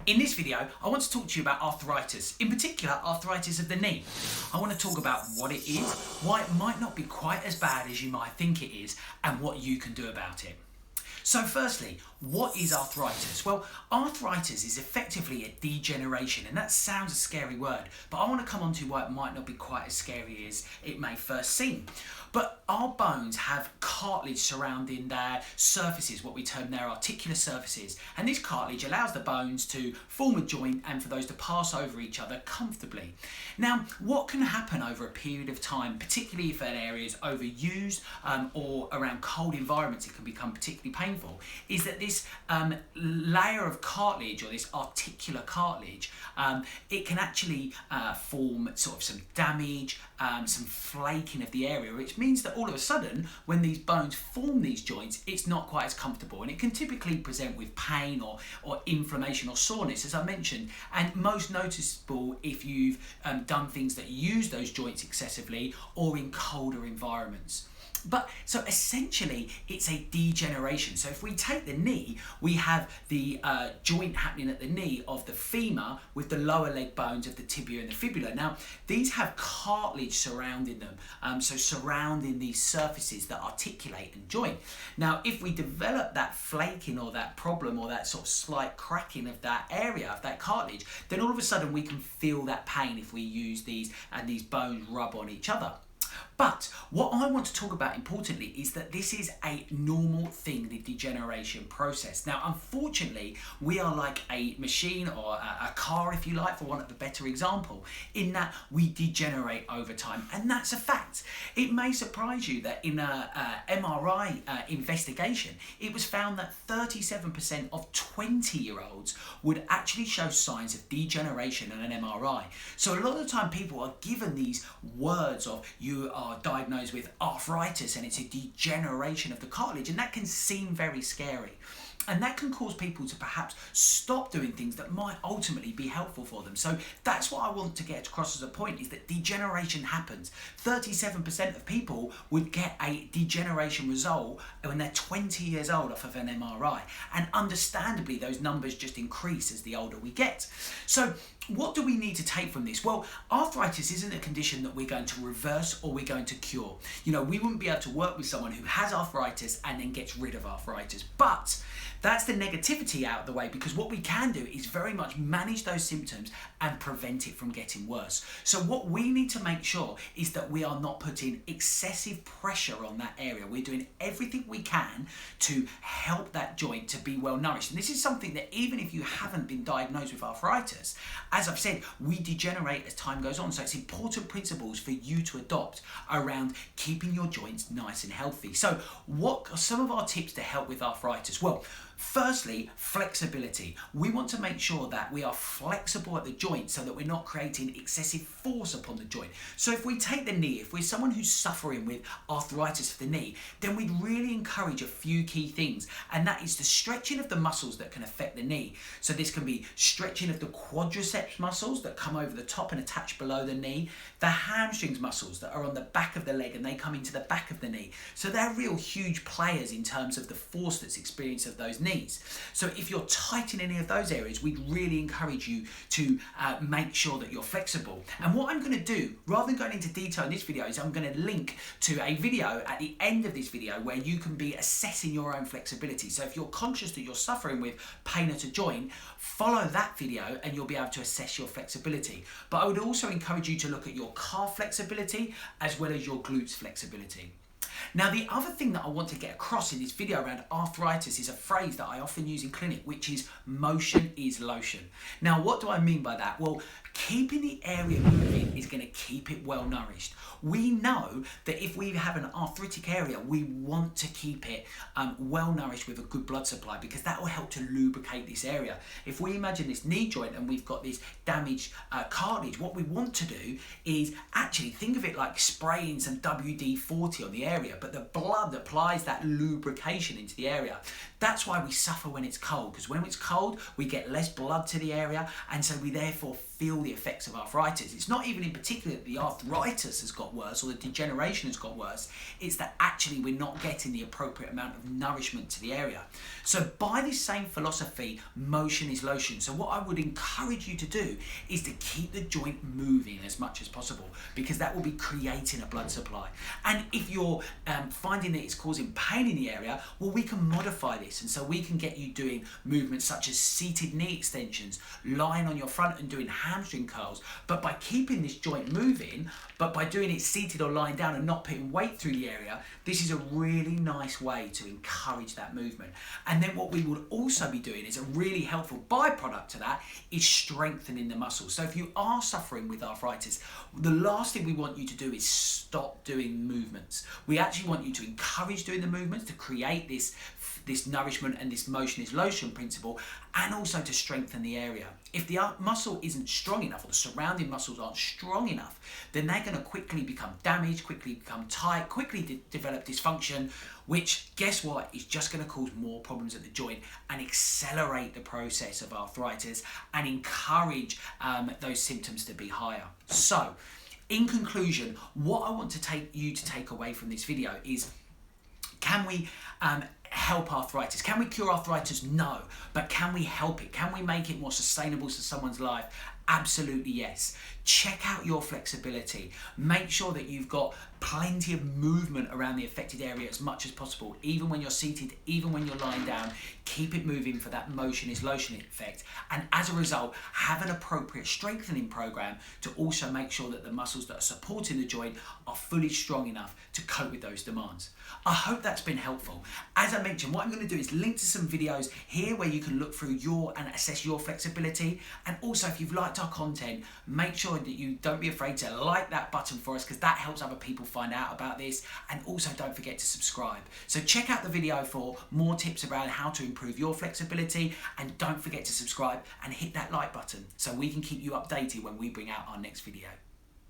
In this video, I want to talk to you about arthritis, in particular arthritis of the knee. I want to talk about what it is, why it might not be quite as bad as you might think it is, and what you can do about it. So firstly, what is arthritis? Well, arthritis is effectively a degeneration, and that sounds a scary word, but I want to come on to why it might not be quite as scary as it may first seem. But our bones have cartilage surrounding their surfaces, what we term their articular surfaces, and this cartilage allows the bones to form a joint and for those to pass over each other comfortably. Now, what can happen over a period of time, particularly if an area is overused or around cold environments, it can become particularly painful, is that this layer of cartilage, or this articular cartilage, it can actually form sort of some damage, some flaking of the area, which means that all of a sudden, when these bones form these joints, it's not quite as comfortable, and it can typically present with pain or inflammation or soreness, as I mentioned, and most noticeable if you've done things that use those joints excessively or in colder environments. But so essentially it's a degeneration. So if we take the knee, we have the joint happening at the knee of the femur with the lower leg bones of the tibia and the fibula. Now these have cartilage surrounding them, so surrounding these surfaces that articulate and join. Now if we develop that flaking or that problem or that sort of slight cracking of that area of that cartilage, then all of a sudden we can feel that pain if we use these and these bones rub on each other. But what I want to talk about importantly is that this is a normal thing, the degeneration process. Now, unfortunately, we are like a machine or a car, if you like, for want of a better example, in that we degenerate over time, and that's a fact. It may surprise you that in a MRI investigation, it was found that 37% of 20-year-olds would actually show signs of degeneration in an MRI. So a lot of the time people are given these words of you are diagnosed with arthritis and it's a degeneration of the cartilage, and that can seem very scary. And that can cause people to perhaps stop doing things that might ultimately be helpful for them. So that's what I want to get across as a point, is that degeneration happens. 37% of people would get a degeneration result when they're 20 years old off of an MRI. And understandably, those numbers just increase as the older we get. So what do we need to take from this? Well, arthritis isn't a condition that we're going to reverse or we're going to cure. You know, we wouldn't be able to work with someone who has arthritis and then gets rid of arthritis. But that's the negativity out of the way, because what we can do is very much manage those symptoms and prevent it from getting worse. So what we need to make sure is that we are not putting excessive pressure on that area. We're doing everything we can to help that joint to be well nourished. And this is something that even if you haven't been diagnosed with arthritis, as I've said, we degenerate as time goes on. So it's important principles for you to adopt around keeping your joints nice and healthy. So what are some of our tips to help with arthritis? Well, firstly, flexibility. We want to make sure that we are flexible at the joint so that we're not creating excessive force upon the joint. So if we take the knee, if we're someone who's suffering with arthritis of the knee, then we'd really encourage a few key things, and that is the stretching of the muscles that can affect the knee. So this can be stretching of the quadriceps muscles that come over the top and attach below the knee, the hamstrings muscles that are on the back of the leg and they come into the back of the knee. So they're real huge players in terms of the force that's experienced of those knees. So if you're tight in any of those areas, we'd really encourage you to make sure that you're flexible. And what I'm going to do, rather than going into detail in this video, is I'm going to link to a video at the end of this video where you can be assessing your own flexibility. So if you're conscious that you're suffering with pain at a joint, follow that video and you'll be able to assess your flexibility. But I would also encourage you to look at your calf flexibility as well as your glutes flexibility. Now, the other thing that I want to get across in this video around arthritis is a phrase that I often use in clinic, which is motion is lotion. Now, what do I mean by that? Well, keeping the area moving is going to keep it well nourished. We know that if we have an arthritic area, we want to keep it well nourished with a good blood supply, because that will help to lubricate this area. If we imagine this knee joint and we've got this damaged cartilage, what we want to do is actually think of it like spraying some WD-40 on the area. area, but the blood applies that lubrication into the area. That's why we suffer when it's cold, because when it's cold, we get less blood to the area, and so we therefore feel the effects of arthritis. It's not even in particular that the arthritis has got worse or the degeneration has got worse, it's that actually we're not getting the appropriate amount of nourishment to the area. So by this same philosophy, motion is lotion. So what I would encourage you to do is to keep the joint moving as much as possible, because that will be creating a blood supply. And if you're finding that it's causing pain in the area, well, we can modify this, and so we can get you doing movements such as seated knee extensions, lying on your front and doing hamstring curls. But by keeping this joint moving, but by doing it seated or lying down and not putting weight through the area, this is a really nice way to encourage that movement. And then what we would also be doing is a really helpful byproduct to that is strengthening the muscles. So if you are suffering with arthritis, the last thing we want you to do is stop doing movements. We actually want you to encourage doing the movements to create this nourishment and this motion is lotion principle, and also to strengthen the area. If the muscle isn't strong enough, or the surrounding muscles aren't strong enough, then they're going to quickly become damaged, quickly become tight, quickly develop dysfunction, which, guess what, is just going to cause more problems at the joint and accelerate the process of arthritis and encourage those symptoms to be higher. So, in conclusion, what I want to take away from this video is, can we help arthritis? Can we cure arthritis? No. But can we help it? Can we make it more sustainable to someone's life? Absolutely yes. Check out your flexibility. Make sure that you've got plenty of movement around the affected area as much as possible. Even when you're seated, even when you're lying down, keep it moving for that motion is lotion effect. And as a result, have an appropriate strengthening program to also make sure that the muscles that are supporting the joint are fully strong enough to cope with those demands. I hope that's been helpful. As I mentioned, what I'm going to do is link to some videos here where you can look through and assess your flexibility. And also, if you've liked our content, make sure that you don't be afraid to like that button for us, because that helps other people find out about this. And also, don't forget to subscribe. So check out the video for more tips around how to improve your flexibility, and don't forget to subscribe and hit that like button so we can keep you updated when we bring out our next video.